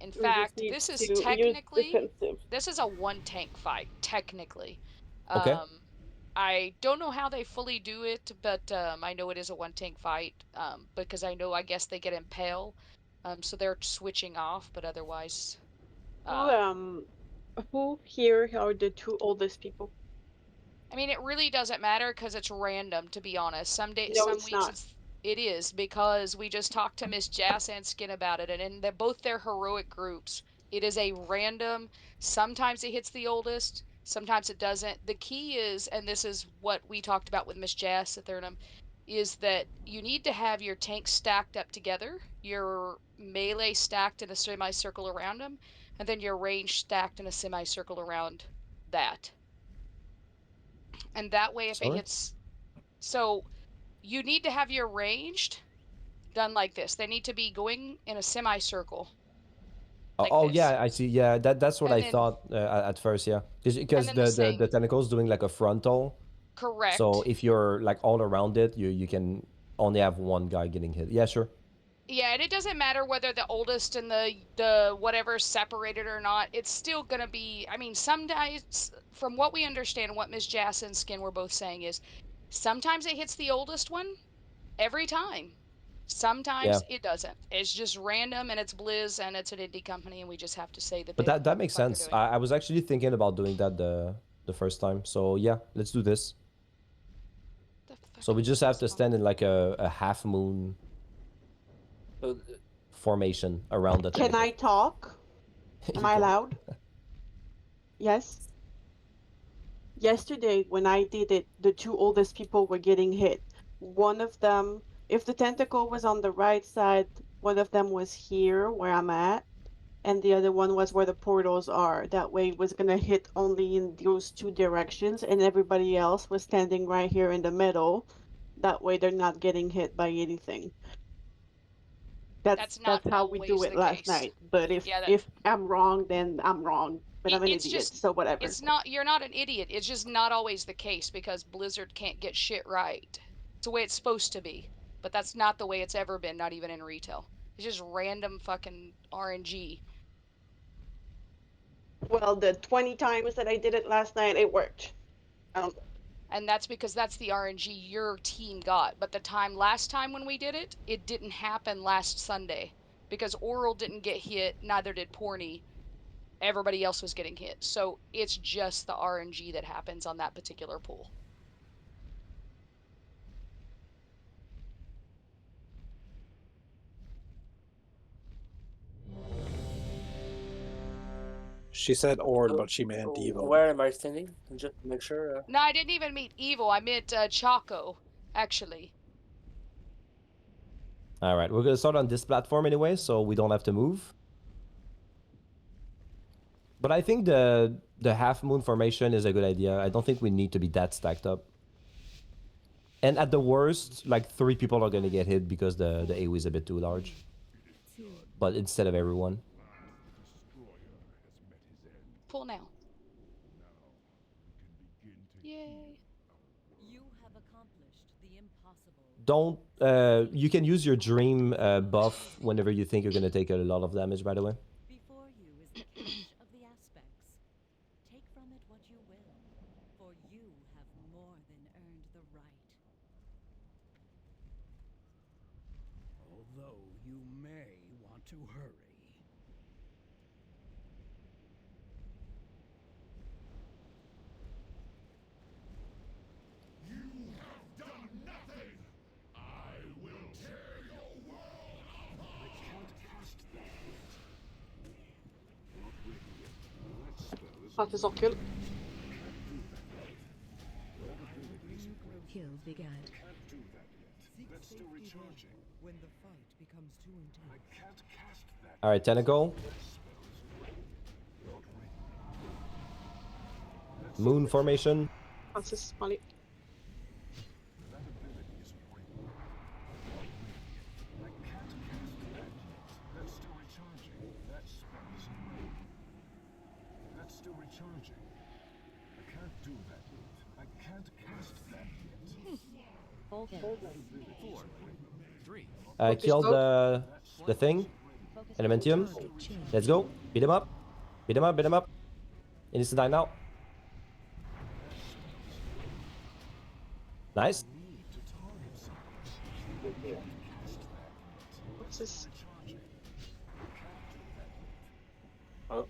[SPEAKER 3] We just
[SPEAKER 1] fact,
[SPEAKER 3] need
[SPEAKER 1] this is
[SPEAKER 3] to use
[SPEAKER 1] technically
[SPEAKER 3] defensive.
[SPEAKER 1] this is a one-tank fight, technically.
[SPEAKER 2] Okay.
[SPEAKER 1] I don't know how they fully do it, but I know it is a one-tank fight. Because I know I guess they get impale, so they're switching off, but otherwise,
[SPEAKER 3] Who here are the 2 oldest people?
[SPEAKER 1] I mean, it really doesn't matter because it's random, to be honest. Some days,
[SPEAKER 3] No,
[SPEAKER 1] some
[SPEAKER 3] it's
[SPEAKER 1] weeks,
[SPEAKER 3] not.
[SPEAKER 1] it is because we just talked to Miss Jass and Skin about it, and in both their heroic groups, it is a random. Sometimes it hits the oldest, sometimes it doesn't. The key is, and this is what we talked about with Miss Jass at Thurnham, is that you need to have your tanks stacked up together, your melee stacked in a semicircle around them, and then your range stacked in a semicircle around that. And that way, if it
[SPEAKER 2] Sorry?
[SPEAKER 1] hits, so you need to have your ranged done like this. They need to be going in a semicircle. Like
[SPEAKER 2] Oh
[SPEAKER 1] this.
[SPEAKER 2] yeah, I see. Yeah, that's what
[SPEAKER 1] And
[SPEAKER 2] I
[SPEAKER 1] then-
[SPEAKER 2] thought at first. Yeah, because
[SPEAKER 1] then
[SPEAKER 2] the,
[SPEAKER 1] the
[SPEAKER 2] the tentacles doing like a frontal.
[SPEAKER 1] Correct.
[SPEAKER 2] So if you're like all around it, you can only have one guy getting hit. Yeah, sure.
[SPEAKER 1] Yeah, and it doesn't matter whether the oldest and the whatever separated or not. It's still gonna be. I mean, sometimes, from what we understand, what Miss Jass and Skin were both saying is, sometimes it hits the oldest one, every time. Sometimes it doesn't. It's just random, and it's Blizz, and it's an indie company, and we just have to say that.
[SPEAKER 2] But
[SPEAKER 1] they,
[SPEAKER 2] that makes
[SPEAKER 1] what they're
[SPEAKER 2] sense.
[SPEAKER 1] doing.
[SPEAKER 2] I was actually thinking about doing that the first time. So yeah, let's do this. So we just have to stand in like a half moon formation around the
[SPEAKER 3] Can
[SPEAKER 2] tentacle.
[SPEAKER 3] I talk? Am I
[SPEAKER 2] can.
[SPEAKER 3] allowed? Yes. Yesterday, when I did it, the 2 oldest people were getting hit. One of them, if the tentacle was on the right side, one of them was here where I'm at, and the other one was where the portals are. That way it was gonna hit only in those 2 directions, and everybody else was standing right here in the middle. That way they're not getting hit by anything.
[SPEAKER 1] That's not
[SPEAKER 3] how we do
[SPEAKER 1] always
[SPEAKER 3] it
[SPEAKER 1] the
[SPEAKER 3] last
[SPEAKER 1] case.
[SPEAKER 3] night. But if
[SPEAKER 1] Yeah,
[SPEAKER 3] if I'm wrong, then I'm wrong. But I'm an
[SPEAKER 1] it's
[SPEAKER 3] idiot,
[SPEAKER 1] just
[SPEAKER 3] so whatever.
[SPEAKER 1] it's not you're not an idiot. It's just not always the case because Blizzard can't get shit right. It's the way it's supposed to be, but that's not the way it's ever been, not even in retail. It's just random fucking RNG.
[SPEAKER 3] Well, the 20 times that I did it last night, it worked.
[SPEAKER 1] And that's because that's the RNG your team got. But the last time when we did it, it didn't happen last Sunday because Oral didn't get hit, neither did Porny. Everybody else was getting hit. So it's just the RNG that happens on that particular pool.
[SPEAKER 4] She said Ord, but she meant evil.
[SPEAKER 5] Where am I standing? Just to make sure.
[SPEAKER 1] No, I didn't even mean Evil. I meant Choco, actually.
[SPEAKER 2] All right, we're gonna start on this platform anyway, so we don't have to move. But I think the half moon formation is a good idea. I don't think we need to be that stacked up. And at the worst, like 3 people are gonna get hit because the AoE is a bit too large. But instead of everyone.
[SPEAKER 1] Pull now. Yay.
[SPEAKER 7] You have accomplished the impossible.
[SPEAKER 2] Don't you can use your dream buff whenever you think you're gonna take a lot of damage, by the way.
[SPEAKER 7] Before you is the cache of the aspects. Take from it what you will, for you have more than earned the right.
[SPEAKER 10] Although you may want to hurry.
[SPEAKER 3] Fast is kill.
[SPEAKER 7] Kill began.
[SPEAKER 10] When the fight becomes too intense.
[SPEAKER 2] All right, tentacle. Moon formation.
[SPEAKER 3] Fast is Molly.
[SPEAKER 2] Kill the thing. Elementium. Let's go. Beat him up. Beat him up. Beat him up. He needs to die now. Nice.
[SPEAKER 3] What's this?
[SPEAKER 5] Oh.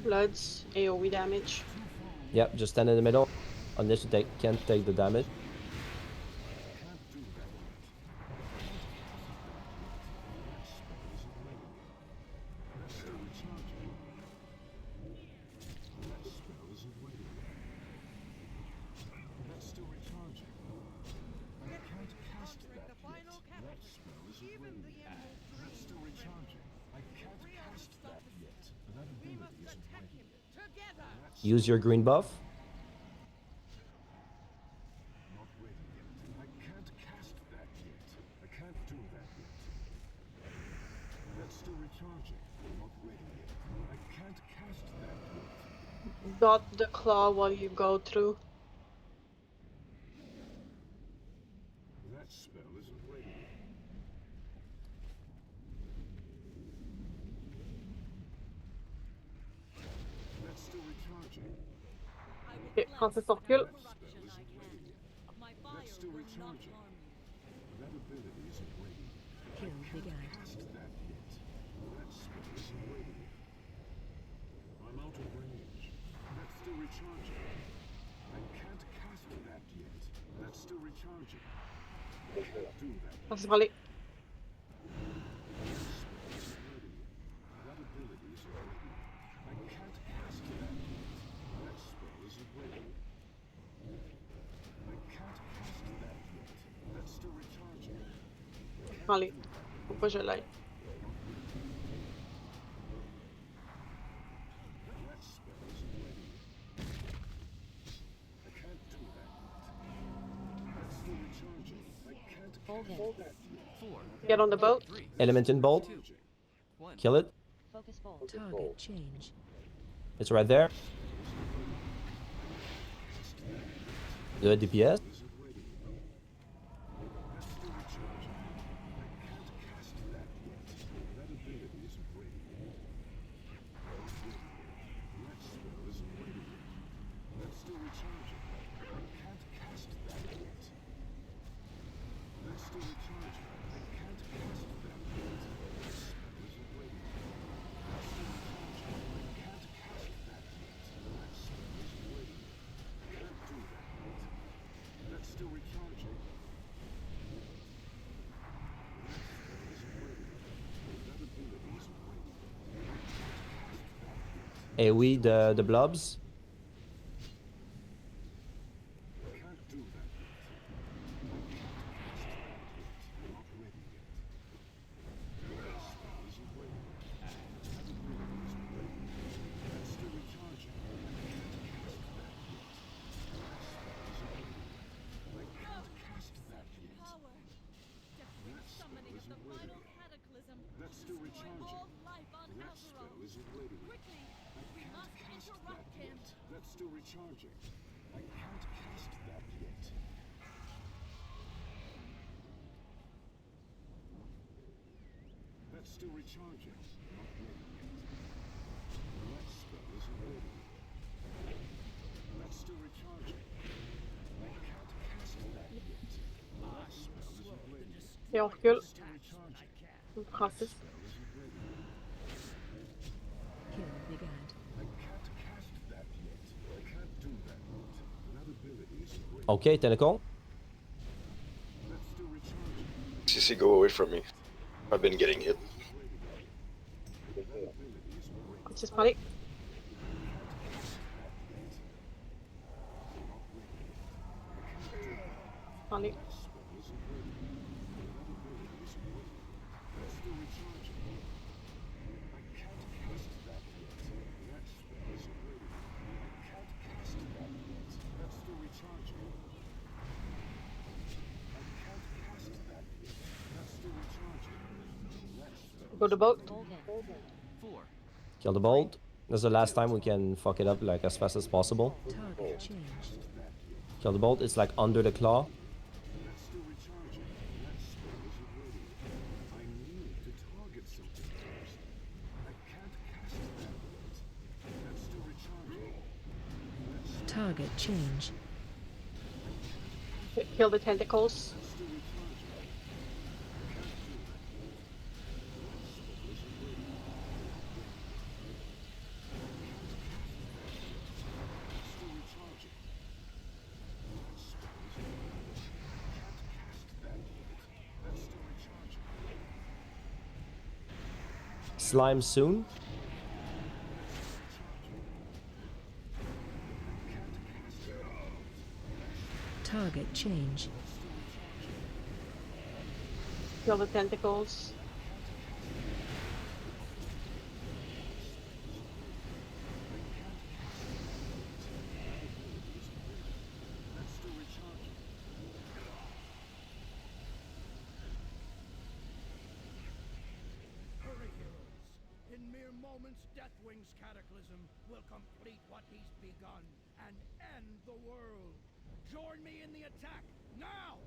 [SPEAKER 3] Bloods, AoE damage.
[SPEAKER 2] Yep, just stand in the middle. Unless you can't take the damage. Use your green buff.
[SPEAKER 3] Dot the claw while you go through. Okay, Francis of kill.
[SPEAKER 7] Kill began.
[SPEAKER 10] I'm out of range. That's still recharging. I can't cast that yet. That's still recharging. Do that.
[SPEAKER 3] Francis Molly. Prends-les. Faut pas que je l'aille. Get on the boat.
[SPEAKER 2] Elemental Bolt. Kill it.
[SPEAKER 7] Target change.
[SPEAKER 2] It's right there. Good DPS. AoE the blobs.
[SPEAKER 7] Power. Different summoning of the final cataclysm. Destroy all life on Azeroth. Quickly, we must interrupt him.
[SPEAKER 10] That's still recharging. I can't cast that yet. That's still recharging. Not ready yet. That spell isn't ready. That's still recharging. I can't cast that yet. That spell isn't ready.
[SPEAKER 3] Et on recule.
[SPEAKER 10] Still recharging.
[SPEAKER 3] On prend 6.
[SPEAKER 10] Spell isn't ready.
[SPEAKER 7] Kill began.
[SPEAKER 10] I can't cast that yet. I can't do that yet. That ability isn't ready.
[SPEAKER 2] Okay, tentacle.
[SPEAKER 10] That's still recharging.
[SPEAKER 8] CC, go away from me. I've been getting hit.
[SPEAKER 3] Just prends-les. Prends-les. Go to boat.
[SPEAKER 2] Kill the bolt. That's the last time we can fuck it up like as fast as possible.
[SPEAKER 7] Target changed.
[SPEAKER 2] Kill the bolt. It's like under the claw.
[SPEAKER 7] Target change.
[SPEAKER 3] Kill the tentacles.
[SPEAKER 2] Slime soon.
[SPEAKER 7] Target change.
[SPEAKER 3] Kill the tentacles.
[SPEAKER 11] Hurry, heroes. In mere moments, Deathwing's cataclysm will complete what he's begun and end the world. Join me in the attack, now!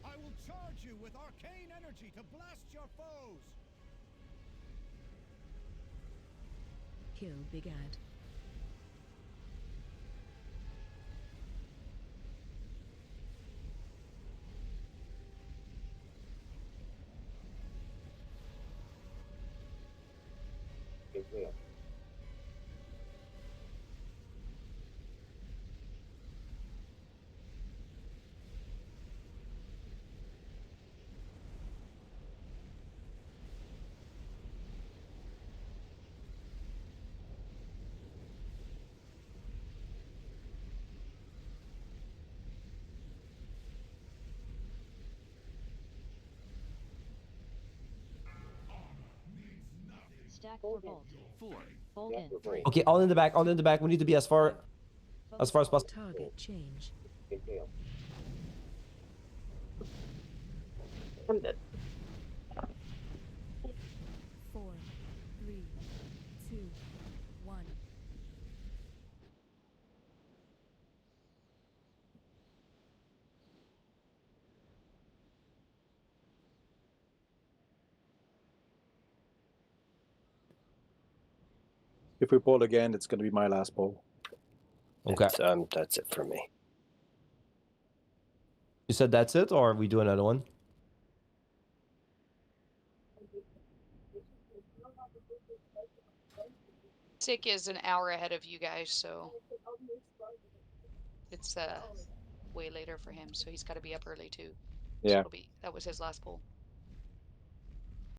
[SPEAKER 11] I will charge you with arcane energy to blast your foes!
[SPEAKER 7] Kill began.
[SPEAKER 12] Attack for bolt. 4. Bolt in 3.
[SPEAKER 2] Okay, all in the back, all in the back. We need to be as far as possible.
[SPEAKER 12] Target change.
[SPEAKER 3] I'm dead.
[SPEAKER 12] 4, 3, 2, 1.
[SPEAKER 4] If we pull again, it's going to be my last pull.
[SPEAKER 2] Okay.
[SPEAKER 13] That's it for me.
[SPEAKER 2] You said that's it, or we do another one?
[SPEAKER 1] Sick is an hour ahead of you guys, so it's way later for him. So he's got to be up early too. So
[SPEAKER 4] Yeah.
[SPEAKER 1] that was his last pull.